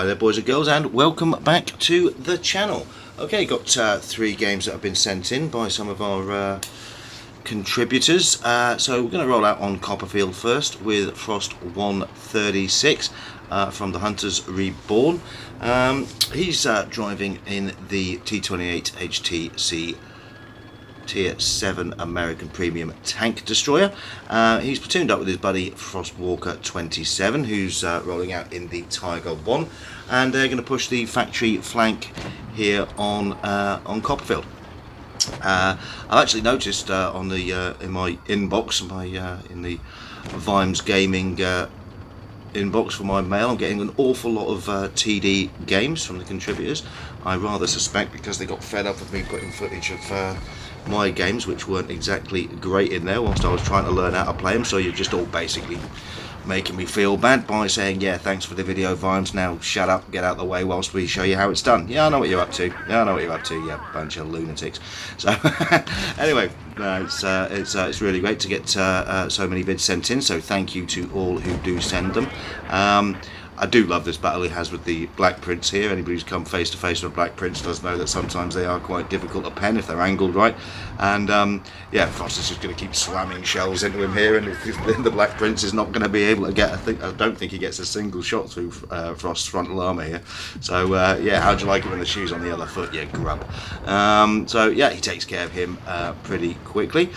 there boys and girls, and welcome back to the channel. Okay, got 3 games that have been sent in by some of our contributors. So we're going to roll out on Copperfield first with Frost 136 from the Hunters Reborn. He's driving in the T28 HTC Tier 7 American Premium Tank Destroyer. He's platooned up with his buddy Frostwalker 27, who's rolling out in the Tiger 1, and they're going to push the factory flank here on Copperfield. I've actually noticed on the in my inbox, in the Vimes Gaming inbox for my mail, I'm getting an awful lot of TD games from the contributors. I rather suspect because they got fed up with me putting footage of my games, which weren't exactly great in there whilst I was trying to learn how to play them. So you're just all basically making me feel bad by saying, yeah, thanks for the video, Vimes, now shut up, get out of the way whilst we show you how it's done. Yeah, I know what you're up to. Yeah, I know what you're up to, you bunch of lunatics. So anyway, it's really great to get so many vids sent in, so thank you to all who do send them. I do love this battle he has with the Black Prince here. Anybody who's come face to face with a Black Prince does know that sometimes they are quite difficult to pen if they're angled right. And yeah, Frost is just going to keep slamming shells into him here, and the Black Prince is not going to be able to get, I don't think he gets a single shot through Frost's frontal armour here. So yeah, how'd you like it when the shoe's on the other foot, you grub? So yeah, he takes care of him pretty quickly.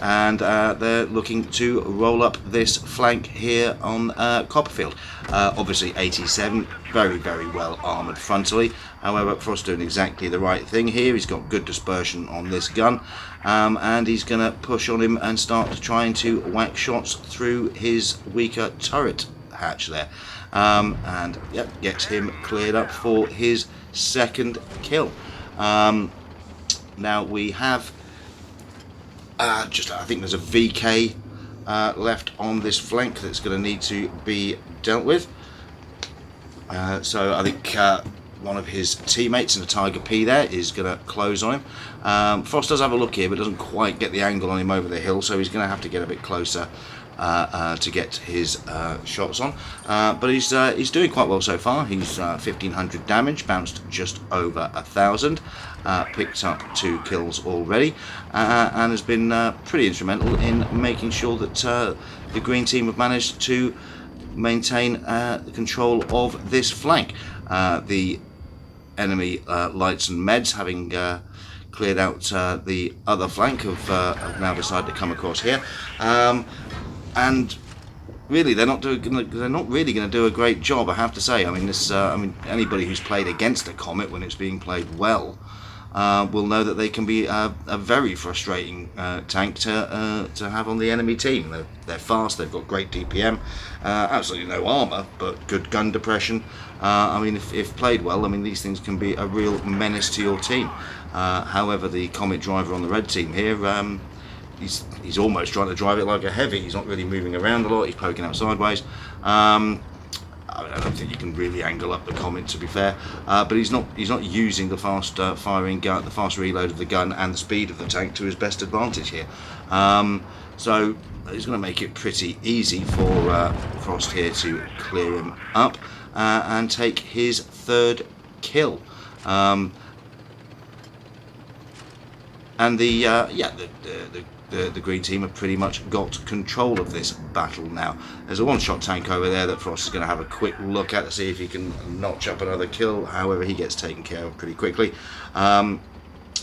And they're looking to roll up this flank here on Copperfield. Obviously 87, very well armoured frontally. However, Frost doing exactly the right thing here. He's got good dispersion on this gun, and he's going to push on him and start trying to whack shots through his weaker turret hatch there. And yep, gets him cleared up for his second kill. Now we have I think there's a VK left on this flank that's going to need to be dealt with. So I think one of his teammates in the Tiger P there is going to close on him. Frost does have a look here, but doesn't quite get the angle on him over the hill, so he's going to have to get a bit closer to get his shots on. But he's doing quite well so far. He's 1500 damage, bounced just over 1000. Picked up 2 kills already, and has been pretty instrumental in making sure that the green team have managed to maintain the control of this flank. The enemy lights and meds, having cleared out the other flank, have now decided to come across here, and really they're not really going to do a great job, I have to say. I mean, anybody who's played against a Comet when it's being played well will know that they can be a very frustrating tank to have on the enemy team. They're fast, they've got great DPM, absolutely no armour, but good gun depression. I mean, if played well, I mean, these things can be a real menace to your team. However, the Comet driver on the red team here, he's almost trying to drive it like a heavy. He's not really moving around a lot, he's poking out sideways. I don't think you can really angle up the Comet, to be fair, but he's not using the fast firing gun, the fast reload of the gun, and the speed of the tank to his best advantage here. So he's going to make it pretty easy for Frost here to clear him up and take his 3rd kill. And the green team have pretty much got control of this battle now. There's a one-shot tank over there that Frost is going to have a quick look at to see if he can notch up another kill. However, he gets taken care of pretty quickly,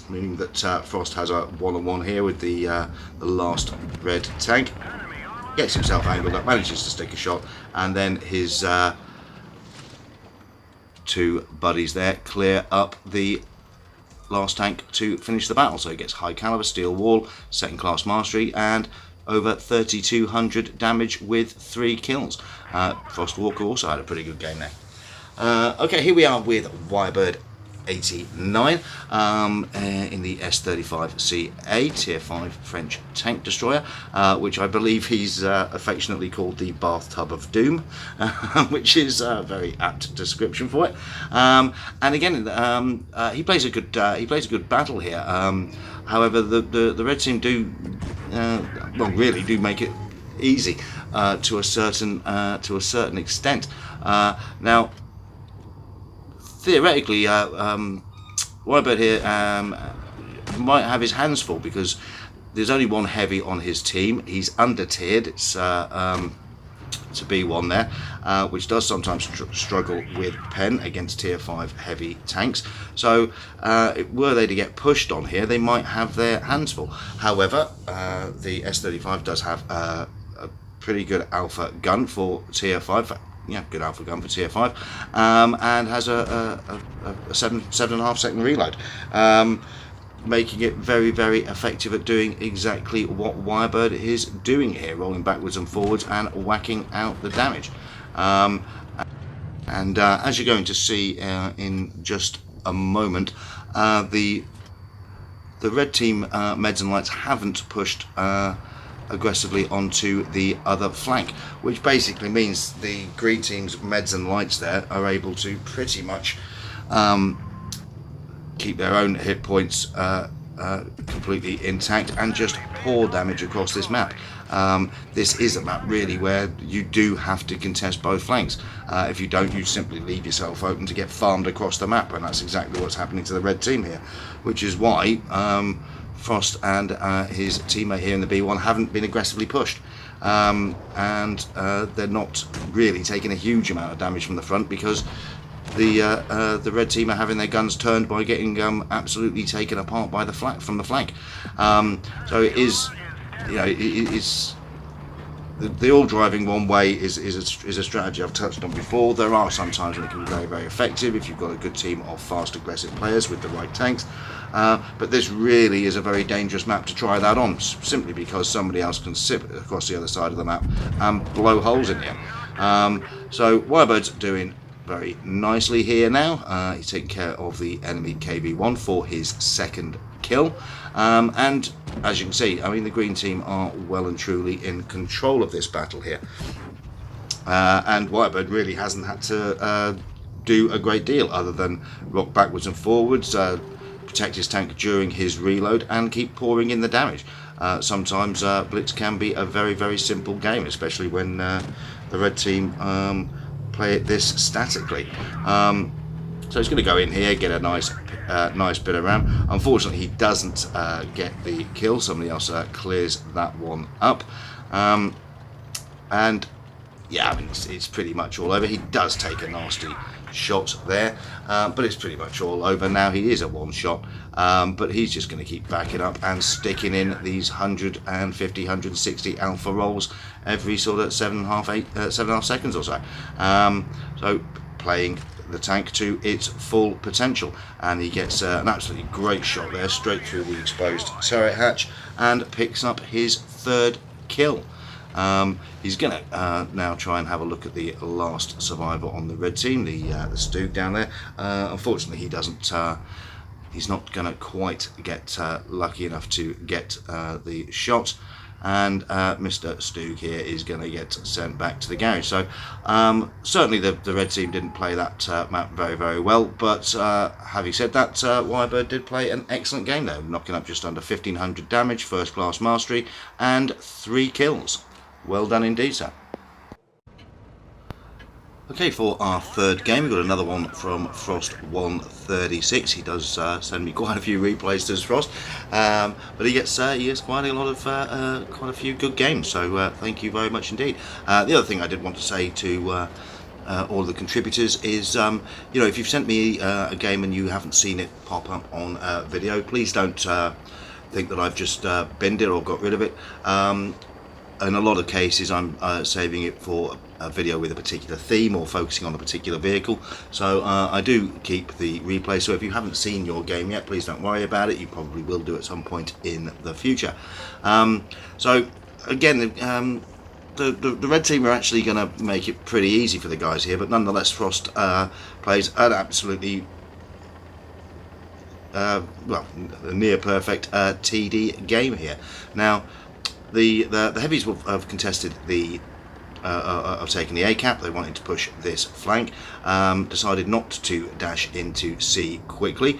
meaning that Frost has a one-on-one here with the last red tank. Gets himself angled up, manages to stick a shot, and then his 2 buddies there clear up the last tank to finish the battle. So he gets high caliber steel wall, 2nd class mastery, and over 3200 damage with 3 kills. Frostwalker also had a pretty good game there. Okay, here we are with Wirebird 89 in the S35CA Tier 5 French tank destroyer, which I believe he's affectionately called the bathtub of doom, which is a very apt description for it. And again, he plays a good battle here. However, the red team do well, really do make it easy to a certain extent. Now, theoretically, Wybird here might have his hands full, because there's only one heavy on his team. He's under tiered. It's to be one there, which does sometimes struggle with pen against tier 5 heavy tanks. So were they to get pushed on here, they might have their hands full. However, the S35 does have a pretty good alpha gun for tier 5. Yeah, good alpha gun for tier 5, and has a 7.5 second reload, making it very, very effective at doing exactly what Wybird is doing here, rolling backwards and forwards and whacking out the damage. As you're going to see in just a moment, the red team meds and lights haven't pushed aggressively onto the other flank, which basically means the green team's meds and lights there are able to pretty much keep their own hit points completely intact and just pour damage across this map. This is a map really where you do have to contest both flanks. If you don't, you simply leave yourself open to get farmed across the map, and that's exactly what's happening to the red team here, which is why Frost and his teammate here in the B1 haven't been aggressively pushed, and they're not really taking a huge amount of damage from the front, because the red team are having their guns turned by getting absolutely taken apart by from the flank. So it is, you know, it's the all driving one way is a strategy I've touched on before. There are some times when it can be very, very effective if you've got a good team of fast, aggressive players with the right tanks. But this really is a very dangerous map to try that on, simply because somebody else can sit across the other side of the map and blow holes in here. So Wybird's doing very nicely here now. He's taking care of the enemy KV1 for his second kill, and as you can see, I mean, the green team are well and truly in control of this battle here, and Wybird really hasn't had to do a great deal other than rock backwards and forwards, protect his tank during his reload, and keep pouring in the damage. Sometimes Blitz can be a very, very simple game, especially when the red team play it this statically. So he's going to go in here, get a nice bit of ram. Unfortunately, he doesn't get the kill. Somebody else clears that one up. And yeah, I mean, it's pretty much all over. He does take a nasty shot there, but it's pretty much all over now. He is a one shot, but he's just going to keep backing up and sticking in these 150, 160 alpha rolls every sort of 7.5 seconds or so. So playing the tank to its full potential, and he gets an absolutely great shot there straight through the exposed turret hatch and picks up his third kill. He's going to now try and have a look at the last survivor on the red team, the Stoog down there. Unfortunately, he doesn't. He's not going to quite get lucky enough to get the shot, and Mr. Stoog here is going to get sent back to the garage. So certainly the red team didn't play that map very, very well, but having said that, Wybird did play an excellent game there, knocking up just under 1500 damage, first class mastery, and 3 kills. Well done indeed, sir. Okay, for our third game, we've got another one from Frost 136. He does send me quite a few replays to Frost, but he gets quite a lot of quite a few good games. So thank you very much indeed. The other thing I did want to say to all of the contributors is, you know, if you've sent me a game and you haven't seen it pop up on video, please don't think that I've just binned it or got rid of it. In a lot of cases, I'm saving it for a video with a particular theme or focusing on a particular vehicle. So I do keep the replay. So if you haven't seen your game yet, please don't worry about it. You probably will do at some point in the future. So again, the red team are actually going to make it pretty easy for the guys here, but nonetheless, Frost plays an absolutely well, a near perfect TD game here. Now, the heavies have contested the have taken the A cap. They wanted to push this flank, decided not to dash into C quickly,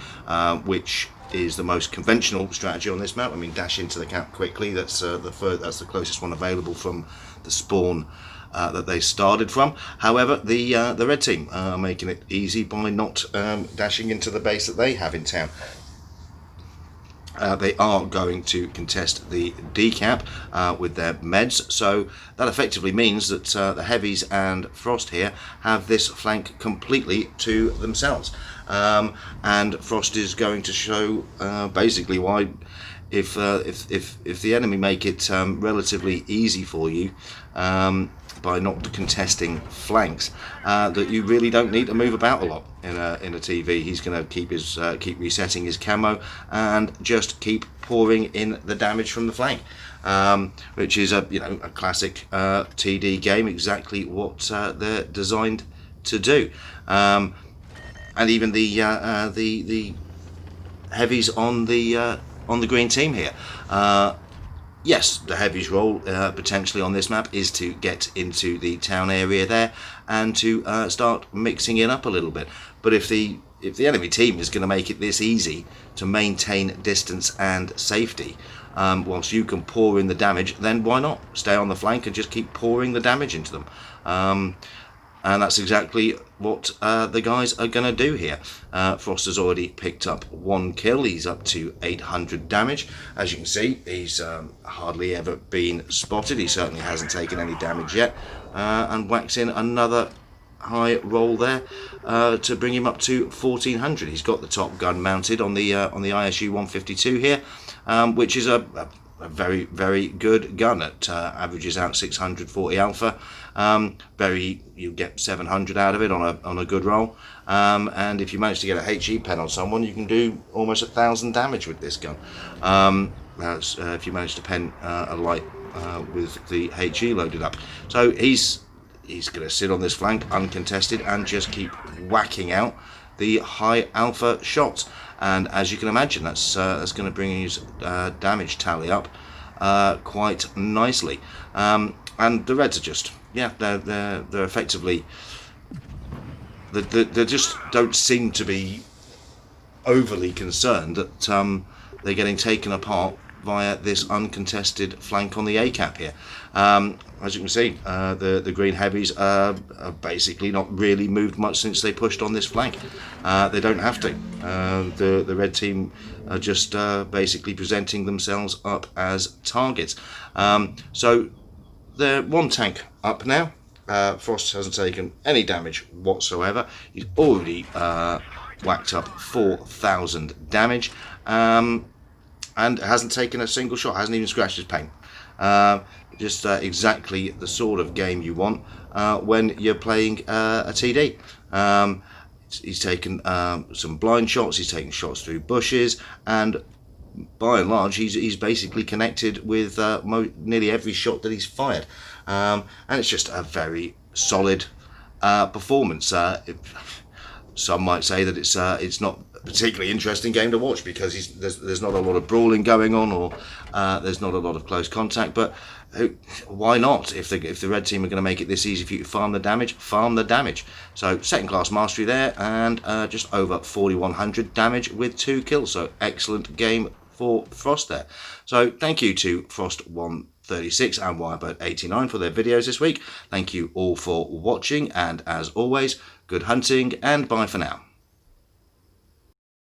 which is the most conventional strategy on this map. I mean, dash into the cap quickly, that's the closest one available from the spawn that they started from. However, the red team are making it easy by not dashing into the base that they have in town. They are going to contest the decap with their meds, so that effectively means that the heavies and Frost here have this flank completely to themselves. And Frost is going to show basically why, if the enemy make it relatively easy for you by not contesting flanks, that you really don't need to move about a lot in a TV. He's going to keep resetting his camo and just keep pouring in the damage from the flank, which is a classic TD game, exactly what they're designed to do. And even the heavies on the green team here. Yes, the heavies role potentially on this map is to get into the town area there and to start mixing it up a little bit. But if the enemy team is going to make it this easy to maintain distance and safety, whilst you can pour in the damage, then why not stay on the flank and just keep pouring the damage into them? And that's exactly what the guys are going to do here. Frost has already picked up 1 kill. He's up to 800 damage. As you can see, he's hardly ever been spotted. He certainly hasn't taken any damage yet. And whacks in another high roll there to bring him up to 1400. He's got the top gun mounted on the ISU 152 here, which is a very, very good gun. It averages out 640 alpha. You get 700 out of it on a good roll. And if you manage to get a HE pen on someone, you can do almost 1,000 damage with this gun. If you manage to pen a light with the HE loaded up. So he's going to sit on this flank uncontested and just keep whacking out the high alpha shots. And as you can imagine, that's going to bring his damage tally up quite nicely. And the reds are just, they're effectively, they just don't seem to be overly concerned that they're getting taken apart via this uncontested flank on the ACAP here. As you can see, the green heavies are basically not really moved much since they pushed on this flank. They don't have to. The red team are just basically presenting themselves up as targets. So they're 1 tank up now. Frost hasn't taken any damage whatsoever. He's already whacked up 4,000 damage. And hasn't taken a single shot, hasn't even scratched his paint. Just exactly the sort of game you want when you're playing a TD. He's taken some blind shots, he's taken shots through bushes, and by and large he's basically connected with nearly every shot that he's fired. And it's just a very solid performance. Some might say that it's not a particularly interesting game to watch because there's not a lot of brawling going on, or there's not a lot of close contact. But why not? If the red team are going to make it this easy for you to farm the damage, So second class mastery there, and just over 4,100 damage with 2 kills. So excellent game for Frost there. So thank you to Frost136 and Wirebird89 for their videos this week. Thank you all for watching, and as always, good hunting and bye for now.